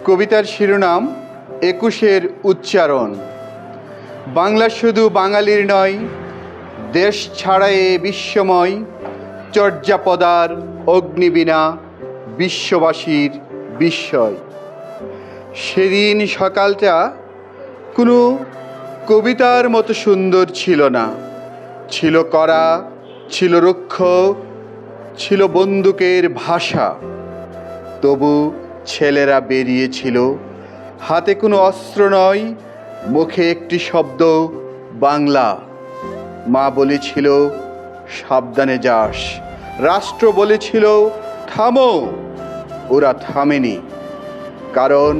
কবিতার শিরোনাম ২১-এর উচ্চারণ। বাংলা শুধু বাঙালির নয়, দেশ ছাড়া এ বিশ্বময়, চর্যাপদার অগ্নিবীণা বিশ্ববাসীর বিস্ময়। সেদিন সকালটা কোনো কবিতার মতো সুন্দর ছিল না, ছিল কড়া, ছিল রুক্ষ, ছিল বন্দুকের ভাষা। তবু ছেলেরা বেরিয়েছিল, হাতে কোনো অস্ত্র নয়, মুখে একটি শব্দ, বাংলা। মা বলেছিল সাবধানে যাস, রাষ্ট্র বলেছিল থামো। ওরা থামেনি, কারণ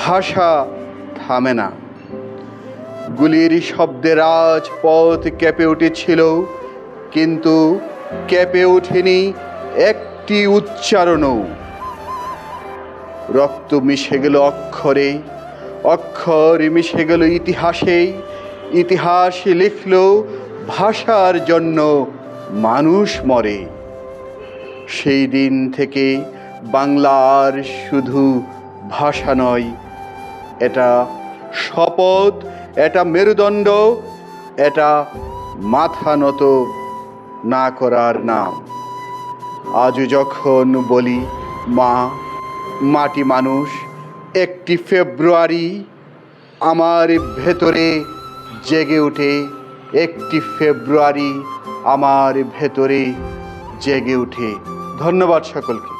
ভাষা থামে না। গুলির শব্দে রাজপথ কেঁপে উঠেছিল, কিন্তু কেঁপে ওঠেনি একটি উচ্চারণও। রক্ত মিশে গেল অক্ষরে, অক্ষর মিশে গেল ইতিহাসে, ইতিহাস লিখল ভাষার জন্য মানুষ মরে। সেই দিন থেকে বাংলার শুধু ভাষা নয়, এটা শপথ, এটা মেরুদণ্ড, এটা মাথা নত না করার নাম। আজও যখন বলি মা, মাটি মানুষ, ১ ফেব্রুয়ারি আমার ভেতরে জেগে ওঠে, ১ ফেব্রুয়ারি আমার ভেতরে জেগে ওঠে। ধন্যবাদ সকলকে।